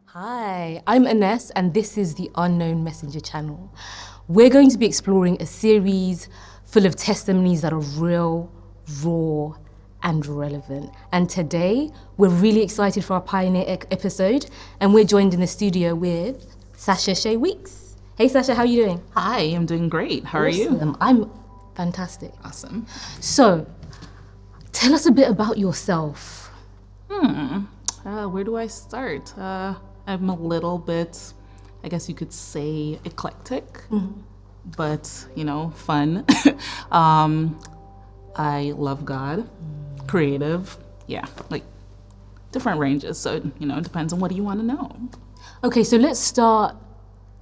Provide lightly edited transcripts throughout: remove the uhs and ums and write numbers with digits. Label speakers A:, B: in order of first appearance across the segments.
A: Hi, I'm Ines and this is the Unknown Messenger channel. We're going to be exploring a series full of testimonies that are real, raw, and relevant. And today, we're really excited for our pioneer episode, and we're joined in the studio with Sasha-Shae Weeks. Hey Sasha, how are you doing?
B: Hi, I'm doing great. How are you?
A: Awesome. I'm fantastic.
B: Awesome.
A: So, tell us a bit about yourself.
B: Where do I start? I'm a little bit, I guess you could say, eclectic, but, fun. I love God, creative, like different ranges. So, it depends on what do you want to know.
A: Okay, so let's start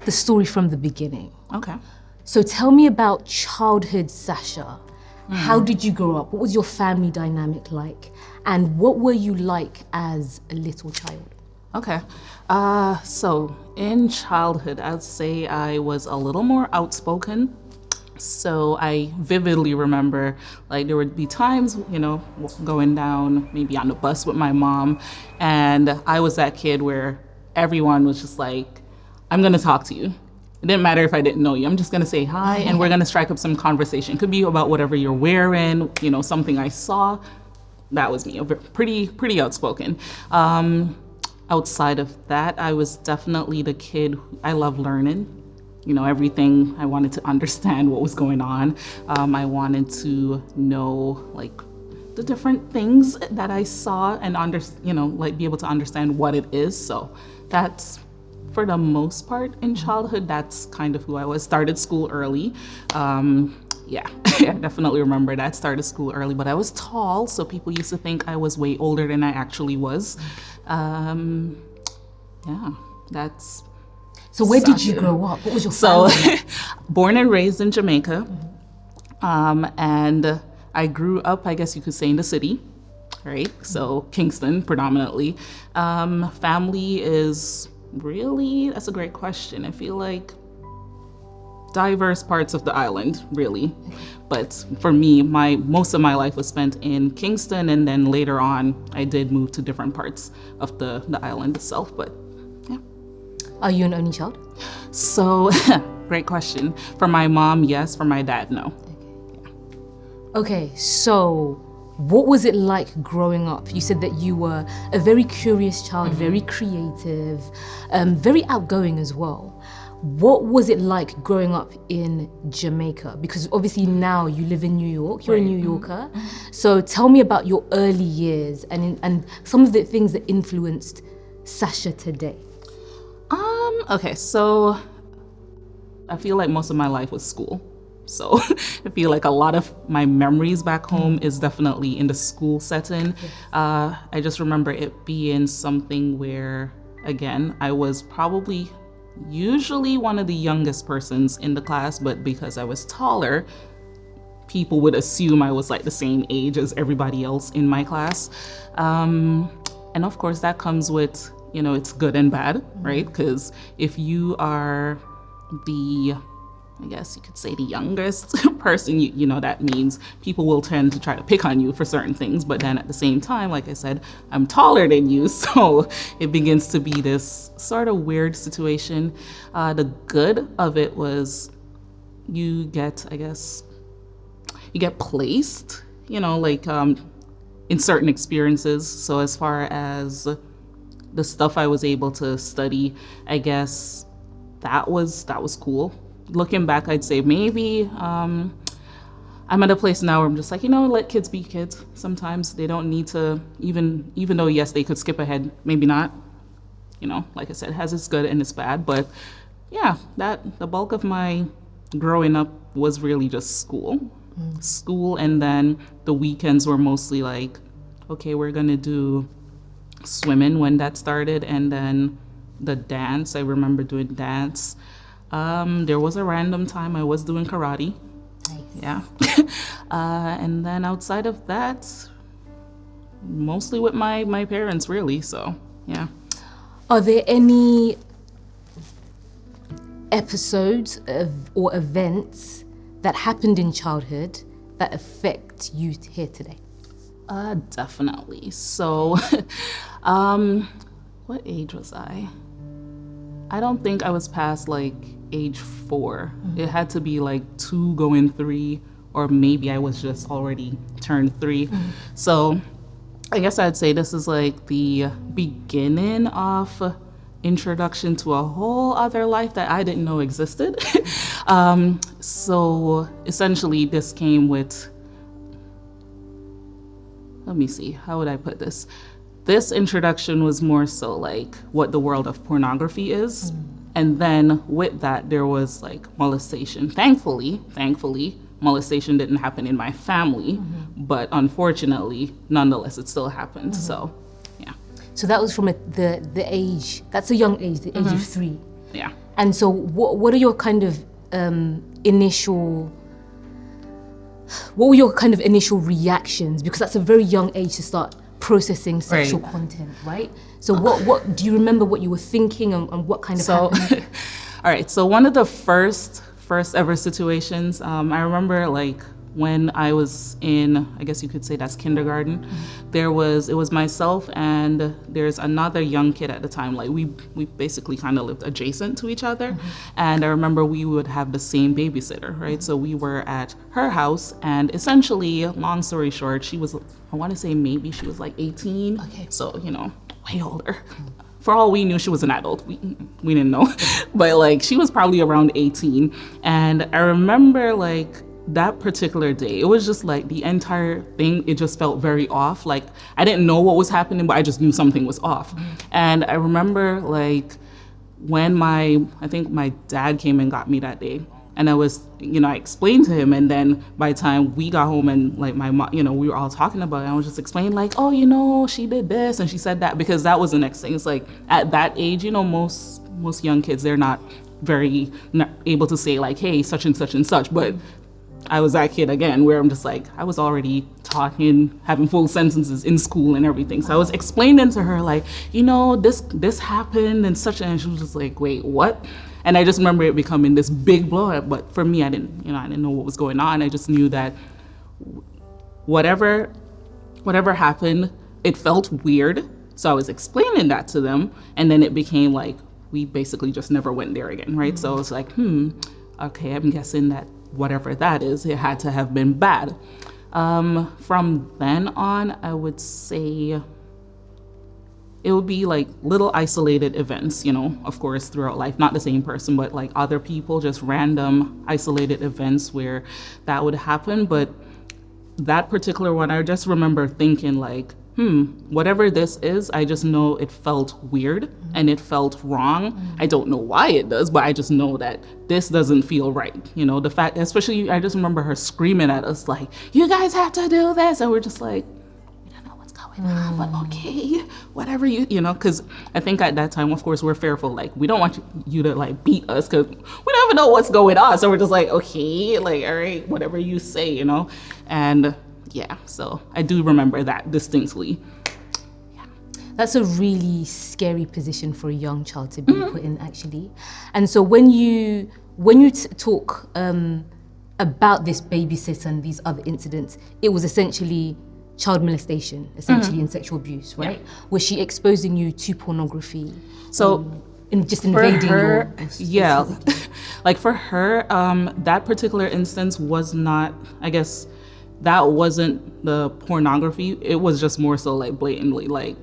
A: the story from the beginning.
B: Okay.
A: So tell me about childhood Sasha. How did you grow up? What was your family dynamic like? And what were you like as a little child?
B: Okay. So in childhood, I'd say I was a little more outspoken. So I vividly remember, like, there would be times, going down maybe on the bus with my mom, and I was that kid where everyone was just like, I'm gonna talk to you. It didn't matter if I didn't know you. I'm just gonna say hi, and we're gonna strike up some conversation. Could be about whatever you're wearing, something I saw. That was me, pretty outspoken. Outside of that, I was definitely the kid, I love learning. Everything, I wanted to understand what was going on. I wanted to know, like, the different things that I saw and be able to understand what it is. So that's, for the most part in childhood, that's kind of who I was. Started school early. I definitely remember that. Started school early, but I was tall, so people used to think I was way older than I actually was. That's...
A: So where did you grow up? What was your family?
B: Born and raised in Jamaica. And I grew up, I guess you could say, in the city, right? So Kingston, predominantly. Family is really, that's a great question. I feel like diverse parts of the island, really. But for me, most of my life was spent in Kingston, and then later on, I did move to different parts of the island itself, but yeah.
A: Are you an only child?
B: So, great question. For my mom, yes. For my dad, no.
A: Okay, so what was it like growing up? You said that you were a very curious child, very creative, very outgoing as well. What was it like growing up in Jamaica? Because obviously now you live in New York, you're a New Yorker. So tell me about your early years and some of the things that influenced Sasha today.
B: Okay, so I feel like most of my life was school. So I feel like a lot of my memories back home is definitely in the school setting. I just remember it being something where, again, I was probably usually one of the youngest persons in the class, but because I was taller, people would assume I was like the same age as everybody else in my class. And of course that comes with, it's good and bad, right? Because if you are I guess you could say the youngest person, that means people will tend to try to pick on you for certain things. But then at the same time, like I said, I'm taller than you. So it begins to be this sort of weird situation. The good of it was you get placed, in certain experiences. So as far as the stuff I was able to study, I guess that was cool. Looking back, I'd say maybe I'm at a place now where I'm just like, let kids be kids. Sometimes they don't need to, even though, yes, they could skip ahead, maybe not. Like I said, it has its good and its bad. But yeah, the bulk of my growing up was really just school. School, and then the weekends were mostly like, okay, we're gonna do swimming when that started, and then the dance. I remember doing dance. There was a random time I was doing karate.
A: Nice.
B: Yeah. And then outside of that, mostly with my parents, really. So, yeah.
A: Are there any episodes or events that happened in childhood that affect you here today?
B: Definitely. So, what age was I? I don't think I was past like age 4. It had to be like 2 going 3, or maybe I was just already turned 3. So I guess I'd say this is like the beginning of introduction to a whole other life that I didn't know existed. So essentially this came with, let me see, how would I put this? This introduction was more so like what the world of pornography is. And then with that, there was like molestation. Thankfully, molestation didn't happen in my family, but unfortunately, nonetheless, it still happened. So, yeah.
A: So that was from the age, that's a young age, the age of 3.
B: Yeah.
A: And so what are your kind of initial reactions? Because that's a very young age to start processing sexual content, right? So what do you remember what you were thinking and what kind of happened?
B: All right, so one of the first ever situations, I remember like when I was in, I guess you could say that's kindergarten, it was myself and there's another young kid at the time. Like we basically kind of lived adjacent to each other. And I remember we would have the same babysitter, right? So we were at her house, and essentially, long story short, she was, I want to say maybe she was like 18.
A: Okay.
B: So, way older. For all we knew, she was an adult. We didn't know. But like she was probably around 18. And I remember like that particular day, it was just like the entire thing, it just felt very off. Like I didn't know what was happening, but I just knew something was off. And I remember like when I think my dad came and got me that day, and I was, I explained to him, and then by the time we got home and like my mom, we were all talking about it, I was just explaining like, oh, she did this and she said that, because that was the next thing. It's like at that age, most young kids, they're not very able to say like, hey, such and such and such, but I was that kid again where I'm just like, I was already talking, having full sentences in school and everything. So I was explaining to her like, this happened and such, and she was just like, wait, what? And I just remember it becoming this big blow up. But for me, I didn't know what was going on. I just knew that whatever happened, it felt weird. So I was explaining that to them, and then it became like, we basically just never went there again, right? So it's like, okay, I'm guessing that whatever that is, it had to have been bad. From then on, I would say it would be like little isolated events, of course, throughout life, not the same person, but like other people, just random isolated events where that would happen. But that particular one, I just remember thinking like, whatever this is, I just know it felt weird and it felt wrong. I don't know why it does, but I just know that this doesn't feel right. The fact, especially, I just remember her screaming at us like, you guys have to do this. And we're just like, we don't know what's going on, but okay, whatever because I think at that time, of course, we're fearful. Like, we don't want you to like beat us because we don't even know what's going on. So we're just like, okay, like, all right, whatever you say, and yeah, so I do remember that distinctly. Yeah.
A: That's a really scary position for a young child to be put in, actually. And so when you talk about this babysitter and these other incidents, it was essentially child molestation, essentially, and sexual abuse, right? Yeah. Was she exposing you to pornography?
B: So
A: just invading
B: her,
A: your
B: like for her, that particular instance was not, I guess, that wasn't the pornography. It was just more so like blatantly like,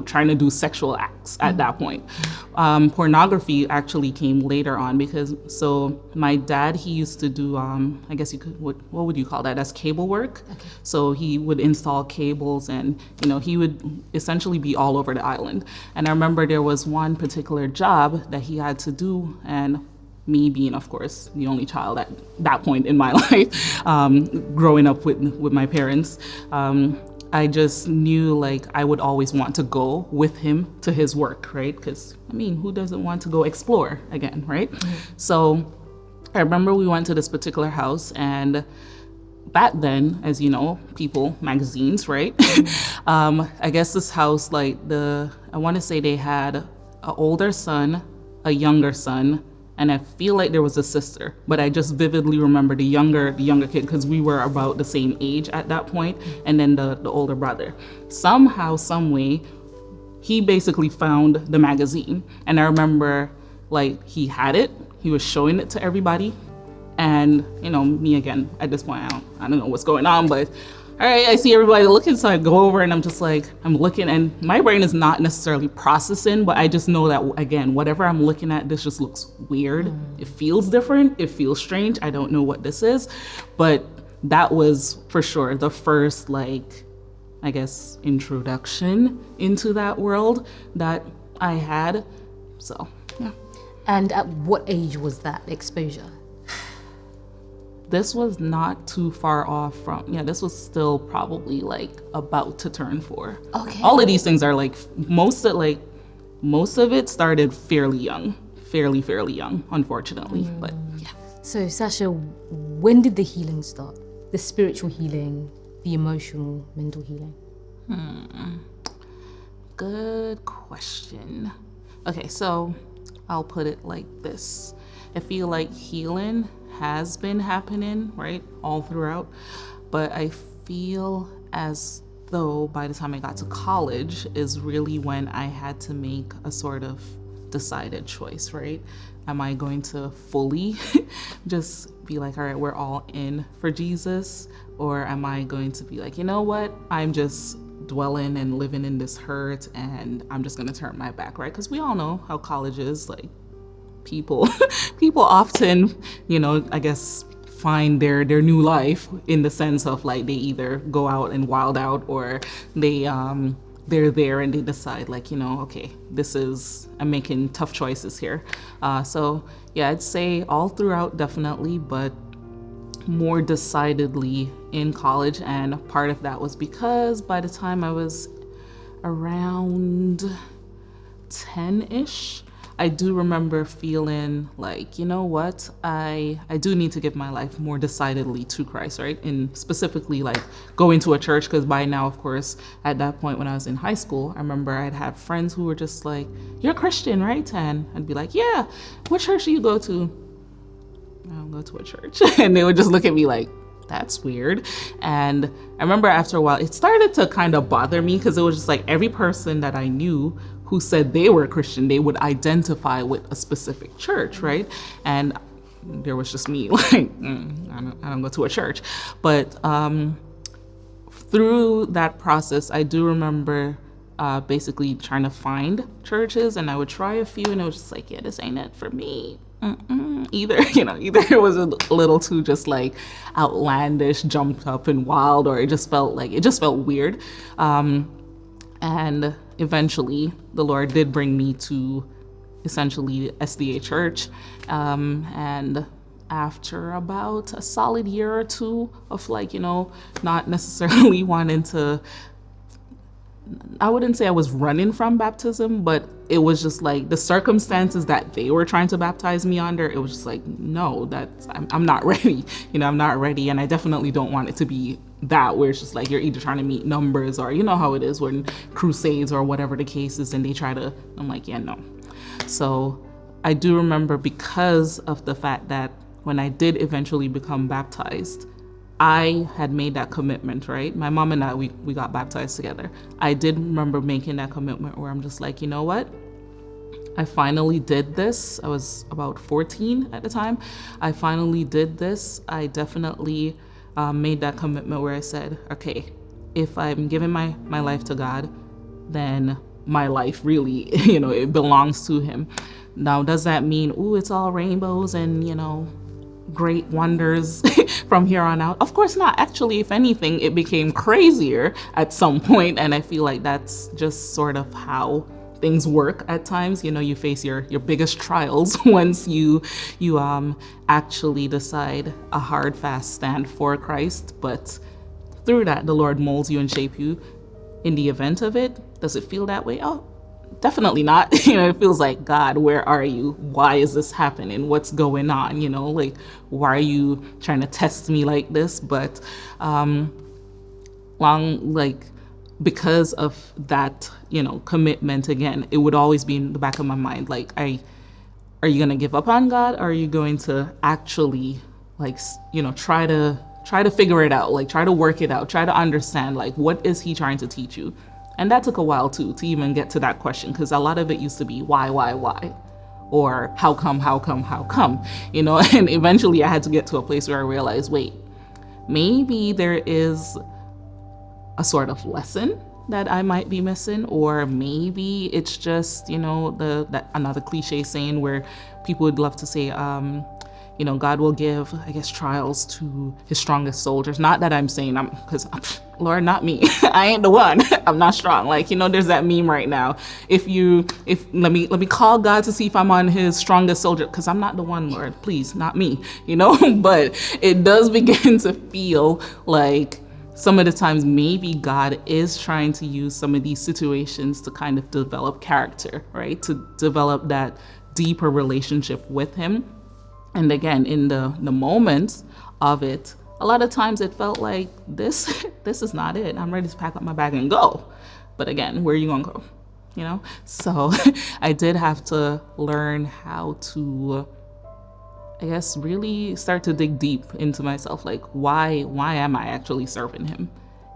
B: trying to do sexual acts at that point. Pornography actually came later on because, so my dad, he used to do, I guess you could, what would you call that? That's cable work. Okay. So he would install cables and, he would essentially be all over the island. And I remember there was one particular job that he had to do, and me being, of course, the only child at that point in my life, growing up with my parents, I just knew like I would always want to go with him to his work, right? Because, who doesn't want to go explore again, right? So I remember we went to this particular house, and back then, as you know, magazines, right? I guess this house, like I want to say they had an older son, a younger son, and I feel like there was a sister, but I just vividly remember the younger kid because we were about the same age at that point, and then the older brother. Somehow, some way, he basically found the magazine, and I remember like he had it, he was showing it to everybody. And, you know, me again, at this point, I don't know what's going on, but all right, I see everybody looking, so I go over and I'm just like, I'm looking, and my brain is not necessarily processing, but I just know that, again, whatever I'm looking at, this just looks weird. It feels different. It feels strange. I don't know what this is, but that was for sure the first, like, I guess, introduction into that world that I had. So, yeah.
A: And at what age was that exposure?
B: This was not too far off from, this was still probably like about to turn 4.
A: Okay.
B: All of these things are like, most of it started fairly young, fairly young, unfortunately, but yeah.
A: So Sasha, when did the healing start? The spiritual healing, the emotional, mental healing?
B: Good question. Okay, so I'll put it like this. I feel like healing has been happening, right, all throughout, but I feel as though by the time I got to college is really when I had to make a sort of decided choice, right? Am I going to fully just be like, all right, we're all in for Jesus? Or am I going to be like, you know what, I'm just dwelling and living in this hurt and I'm just gonna turn my back, right? Because we all know how college is, like, people often, I guess, find their new life in the sense of like they either go out and wild out, or they're there and they decide like, okay, I'm making tough choices here. So yeah, I'd say all throughout definitely, but more decidedly in college. And part of that was because by the time I was around 10-ish, I do remember feeling like, you know what, I do need to give my life more decidedly to Christ, right? And specifically like going to a church, because by now, of course, at that point when I was in high school, I remember I'd have friends who were just like, you're a Christian, right? And I'd be like, yeah, what church do you go to? I don't go to a church. And they would just look at me like, that's weird. And I remember after a while, it started to kind of bother me, because it was just like every person that I knew who said they were a Christian, they would identify with a specific church, right? And there was just me like, I don't go to a church. But through that process, I do remember basically trying to find churches, and I would try a few, and it was just like, yeah, this ain't it for me. Either it was a little too just like outlandish, jumped up and wild, or it just felt weird. And eventually the Lord did bring me to essentially SDA church. And after about a solid year or two of like, not necessarily wanting to, I wouldn't say I was running from baptism, but it was just like the circumstances that they were trying to baptize me under, it was just like, no, I'm not ready. I'm not ready. And I definitely don't want it to be that, where it's just like you're either trying to meet numbers, or you know how it is when crusades or whatever the case is, and they try to, I'm like, yeah, no. So I do remember, because of the fact that when I did eventually become baptized, I had made that commitment, right? My mom and I, we got baptized together. I did remember making that commitment where I'm just like, you know what? I finally did this. I was about 14 at the time. I finally did this. I definitely made that commitment where I said, okay, if I'm giving my life to God, then my life really, it belongs to Him. Now, does that mean, it's all rainbows and, great wonders from here on out? Of course not. Actually, if anything, it became crazier at some point, and I feel like that's just sort of how things work at times. You face your biggest trials once you actually decide a hard, fast stand for Christ. But through that, the Lord molds you and shape you. In the event of it, does it feel that way? Oh, definitely not. It feels like, God, where are you? Why is this happening? What's going on? Like, why are you trying to test me like this? But because of that, commitment, again, it would always be in the back of my mind, like, are you going to give up on God? Or are you going to actually, like, try to figure it out, like, try to work it out, try to understand, like, what is He trying to teach you? And that took a while too, to even get to that question, because a lot of it used to be why? or how come, you know? And eventually I had to get to a place where I realized, wait, maybe there is a sort of lesson that I might be missing, or maybe it's just, you know, that another cliche saying where people would love to say, you know, God will give, I guess, trials to his strongest soldiers. Not that I'm saying because Lord, not me. I ain't the one. I'm not strong. Like, you know, there's that meme right now. If let me call God to see if I'm on his strongest soldier, because I'm not the one, Lord. Please, not me. You know, but it does begin to feel like some of the times maybe God is trying to use some of these situations to kind of develop character, right? To develop that deeper relationship with him. And again, in the moments of it, a lot of times it felt like this is not it. I'm ready to pack up my bag and go. But again, where are you gonna go? You know? So I did have to learn how to, I guess, really start to dig deep into myself. Like, why am I actually serving him?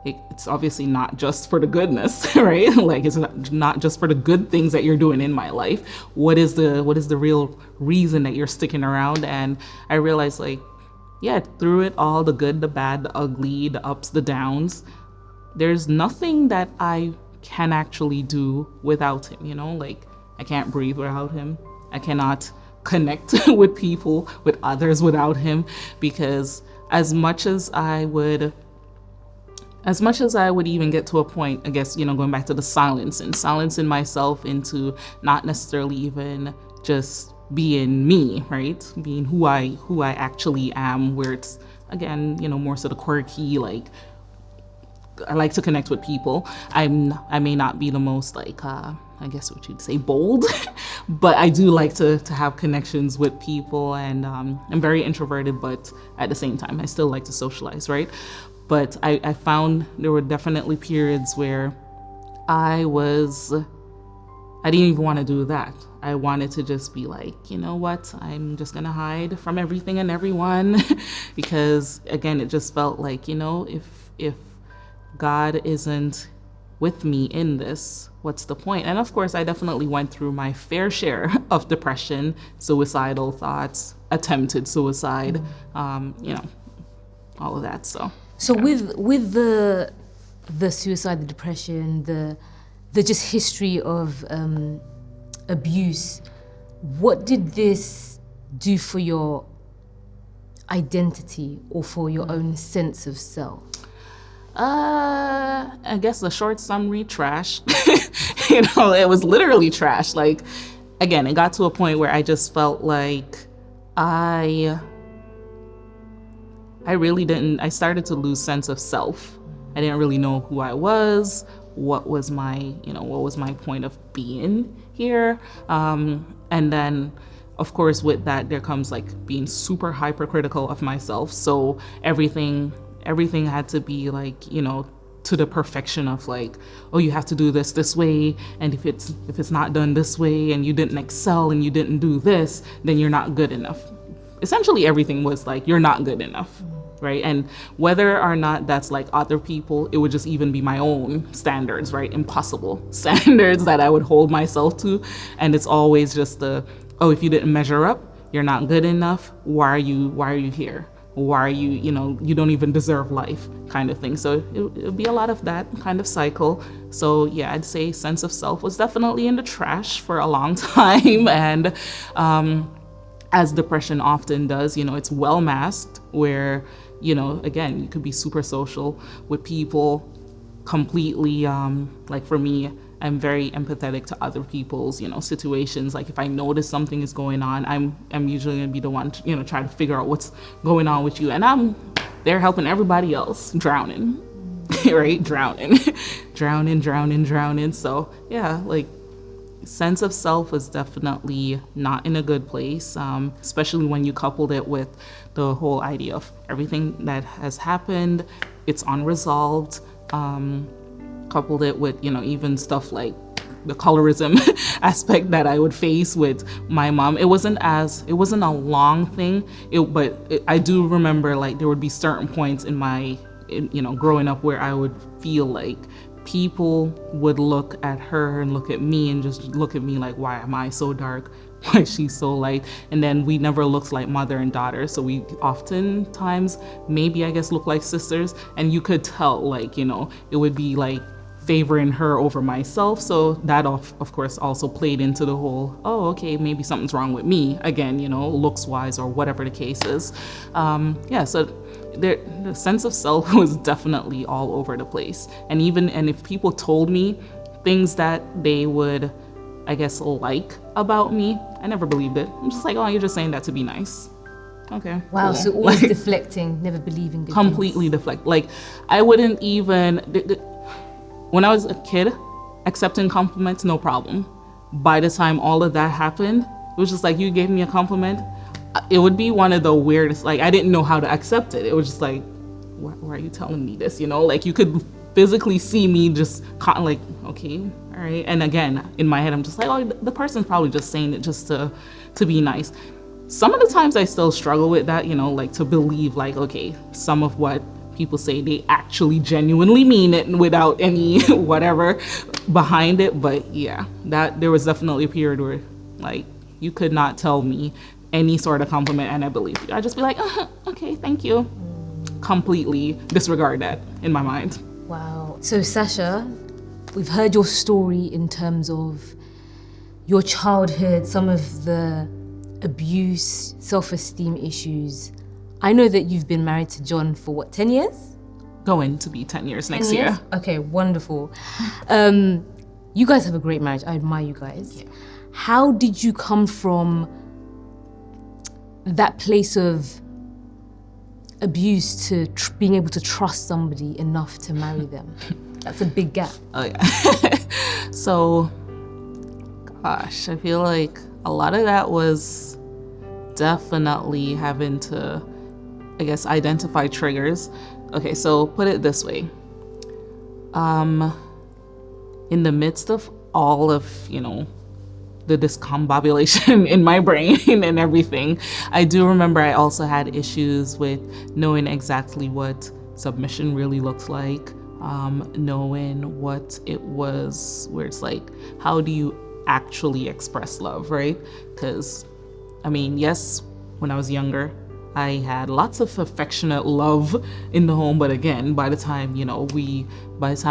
B: It's obviously not just for the goodness, right? Like, it's not just for the good things that you're doing in my life. What is the real reason that you're sticking around? And I realized, like, yeah, through it all, the good, the bad, the ugly, the ups, the downs, there's nothing that I can actually do without him, you know? Like, I can't breathe without him. I cannot connect with people, with others without him, because as much as I would even get to a point, I guess, you know, going back to the silencing myself into not necessarily even just being me, right? Being who I actually am, where it's, again, you know, more so the quirky, like, I like to connect with people. I may not be the most, like, I guess what you'd say, bold, but I do like to have connections with people, and I'm very introverted, but at the same time, I still like to socialize, right? But I found there were definitely periods where I didn't even want to do that. I wanted to just be like, you know what, I'm just gonna hide from everything and everyone, because again, it just felt like, you know, if God isn't with me in this, what's the point? And of course, I definitely went through my fair share of depression, suicidal thoughts, attempted suicide, you know, all of that. So yeah.
A: with the suicide, the depression, the just history of abuse, what did this do for your identity or for your own sense of self?
B: I guess the short summary, trash. You know, it was literally trash. Like, again, it got to a point where I just felt like I started to lose sense of self. I didn't really know who I was, what was my point of being here. And then, of course, with that, there comes like being super hypercritical of myself. So everything had to be like, you know, to the perfection of like, oh, you have to do this way, and if it's not done this way, and you didn't excel and you didn't do this, then you're not good enough. Essentially, everything was like, you're not good enough, right? And whether or not that's like other people, it would just even be my own standards, right? Impossible standards that I would hold myself to, and it's always just oh, if you didn't measure up, you're not good enough. Why are you here? Why are you, you know, you don't even deserve life, kind of thing. So it'll be a lot of that kind of cycle. So yeah, I'd say sense of self was definitely in the trash for a long time. And as depression often does, you know, it's well masked, where, you know, again, you could be super social with people, completely, like for me, I'm very empathetic to other people's, you know, situations. Like if I notice something is going on, I'm usually gonna be the one to, you know, try to figure out what's going on with you. And I'm there helping everybody else drowning, right? Drowning. So yeah, like sense of self was definitely not in a good place, especially when you coupled it with the whole idea of everything that has happened, it's unresolved. Coupled it with, you know, even stuff like the colorism aspect that I would face with my mom. It wasn't a long thing, but I do remember like there would be certain points in you know, growing up where I would feel like people would look at her and look at me and just look at me like, why am I so dark? why she's so light. And then we never looked like mother and daughter. So we oftentimes maybe I guess look like sisters. And you could tell like, you know, it would be like favoring her over myself. So that of course also played into the whole, oh, okay, maybe something's wrong with me again, you know, looks wise or whatever the case is. So the sense of self was definitely all over the place. And if people told me things that they would, I guess, like about me, I never believed it. I'm just like, oh, you're just saying that to be nice. Okay.
A: Wow,
B: cool.
A: so always deflecting, never believing good
B: completely
A: things.
B: deflect. Like, I wouldn't even, when I was a kid, accepting compliments, no problem. By the time all of that happened, it was just like, you gave me a compliment. It would be one of the weirdest, like, I didn't know how to accept it. It was just like, why are you telling me this? You know, like, you could physically see me just like, okay, all right. And again, in my head, I'm just like, oh, the person's probably just saying it just to be nice. Some of the times I still struggle with that, you know, like to believe like, okay, some of what people say, they actually genuinely mean it without any whatever behind it. But yeah, that there was definitely a period where like you could not tell me any sort of compliment and I believe you. I'd just be like, okay, thank you. Completely disregard that in my mind.
A: Wow. So Sasha, we've heard your story in terms of your childhood, some of the abuse, self-esteem issues. I know that you've been married to John for what, 10 years?
B: Going to be 10 years next
A: 10 years?
B: year.
A: Okay, wonderful. You guys have a great marriage. I admire you guys. Yeah. How did you come from that place of abuse to being able to trust somebody enough to marry them? That's a big gap.
B: Oh yeah. So, gosh, I feel like a lot of that was definitely having to, I guess, identify triggers. Okay, so put it this way. In the midst of all of, you know, the discombobulation in my brain and everything, I do remember I also had issues with knowing exactly what submission really looked like, knowing what it was, where it's like, how do you actually express love, right? Because, I mean, yes, when I was younger, I had lots of affectionate love in the home, but again, by the time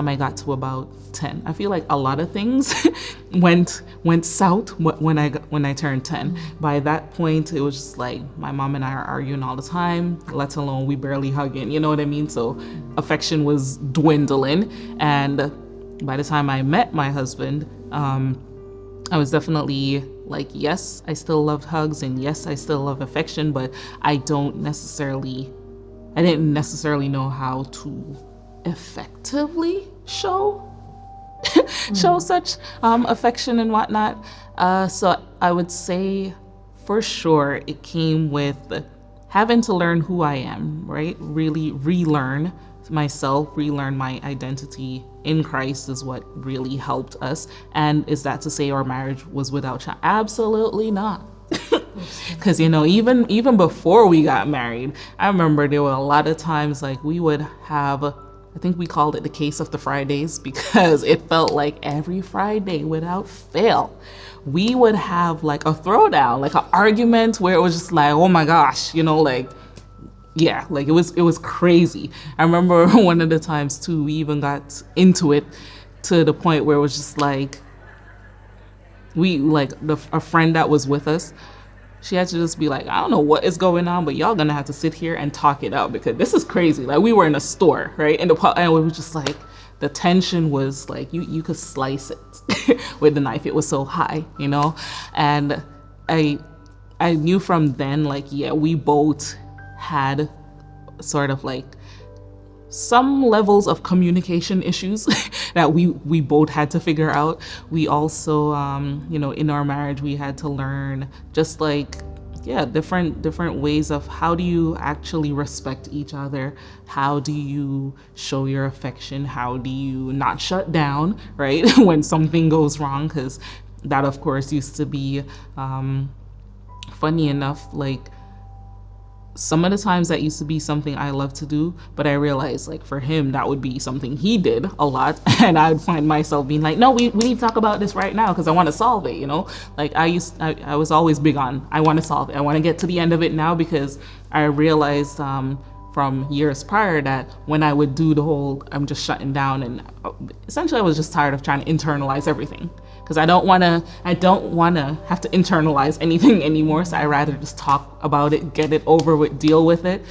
B: I got to about 10, I feel like a lot of things went south when I turned 10. By that point, it was just like my mom and I are arguing all the time, let alone we barely hugging, you know what I mean? So affection was dwindling, and by the time I met my husband, I was definitely like, yes, I still loved hugs, and yes, I still love affection, but I didn't necessarily know how to effectively show such affection and whatnot. So I would say for sure it came with having to learn who I am, right? Really relearn myself, relearn my identity in Christ is what really helped us. And is that to say our marriage was without child? Absolutely not. Because, you know, even before we got married, I remember there were a lot of times like we would have, I think we called it the case of the Fridays, because it felt like every Friday without fail, we would have like a throwdown, like an argument where it was just like, oh my gosh, you know, like, yeah, like it was crazy. I remember one of the times too, we even got into it to the point where it was just like, a friend that was with us, she had to just be like, I don't know what is going on, but y'all gonna have to sit here and talk it out because this is crazy. Like we were in a store, right? And it was just like, the tension was like, you could slice it with the knife. It was so high, you know? And I knew from then, like, yeah, we both had sort of like some levels of communication issues that we both had to figure out. We also, in our marriage, we had to learn just like, yeah, different ways of how do you actually respect each other? How do you show your affection? How do you not shut down, right? when something goes wrong? Because that, of course, used to be, funny enough, like, some of the times that used to be something I love to do, but I realized like for him, that would be something he did a lot. And I'd find myself being like, no, we need to talk about this right now because I want to solve it, you know? Like I was always big on, I want to solve it. I want to get to the end of it now because I realized from years prior that when I would do the whole, I'm just shutting down, and essentially I was just tired of trying to internalize everything. Because I don't want to have to internalize anything anymore. So I rather just talk about it, get it over with, deal with it.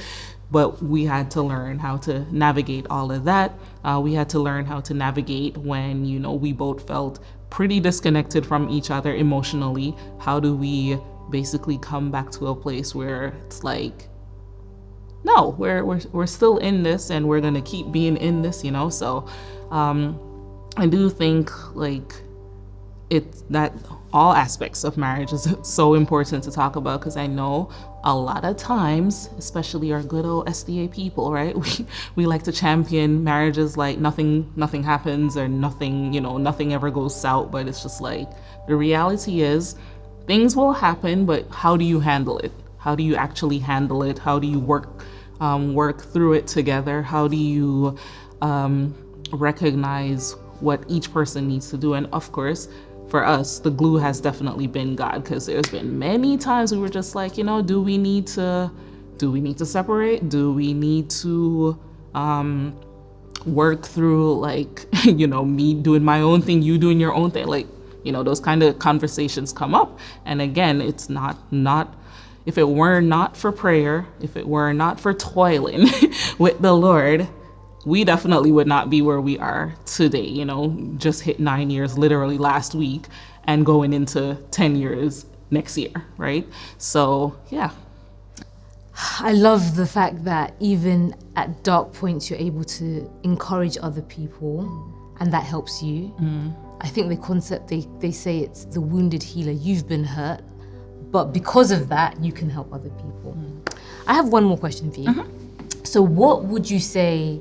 B: But we had to learn how to navigate all of that. We had to learn how to navigate when, you know, we both felt pretty disconnected from each other emotionally. How do we basically come back to a place where it's like, no, we're still in this and we're gonna keep being in this, you know? So I do think like, it's that all aspects of marriage is so important to talk about, because I know a lot of times, especially our good old SDA people, right? We like to champion marriages like nothing happens or nothing, you know, nothing ever goes south. But it's just like, the reality is things will happen, but how do you handle it? How do you actually handle it? How do you work through it together? How do you recognize what each person needs to do? And of course, for us, the glue has definitely been God, because there's been many times we were just like, you know, do we need to separate? Do we need to work through, like, you know, me doing my own thing, you doing your own thing? Like, you know, those kind of conversations come up. And again, it's not if it were not for prayer, if it were not for toiling with the Lord, we definitely would not be where we are today, you know, just hit 9 years literally last week and going into 10 years next year, right? So, yeah.
A: I love the fact that even at dark points, you're able to encourage other people, and that helps you. I think the concept, they say it's the wounded healer. You've been hurt, but because of that, you can help other people. I have one more question for you. So what would you say,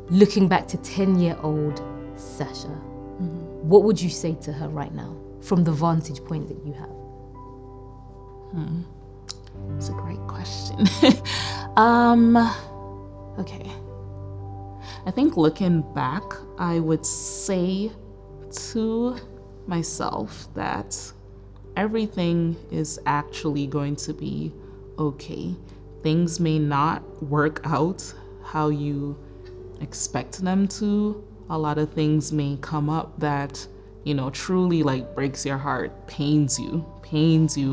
A: looking back to 10-year-old Sasha, what would you say to her right now from the vantage point that you have?
B: It's a great question. Okay. I think looking back, I would say to myself that everything is actually going to be okay. Things may not work out how you expect them to. A lot of things may come up that, you know, truly like breaks your heart, pains you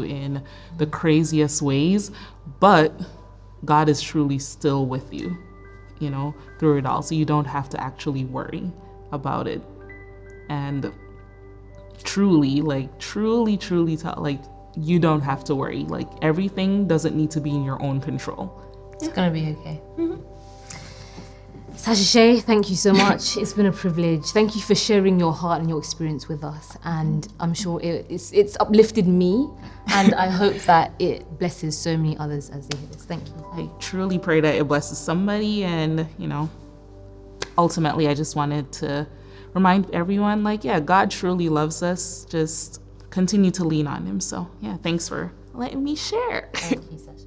B: in the craziest ways, but God is truly still with you, you know, through it all. So you don't have to actually worry about it. And truly tell, like, you don't have to worry. Like, everything doesn't need to be in your own control.
A: It's gonna be okay. Sasha-Shae, thank you so much. It's been a privilege. Thank you for sharing your heart and your experience with us. And I'm sure it's uplifted me, and I hope that it blesses so many others as they hear this. Thank you.
B: I truly pray that it blesses somebody, and, you know, ultimately I just wanted to remind everyone, like, yeah, God truly loves us. Just continue to lean on him. So yeah, thanks for letting me share.
A: Thank you, Sasha.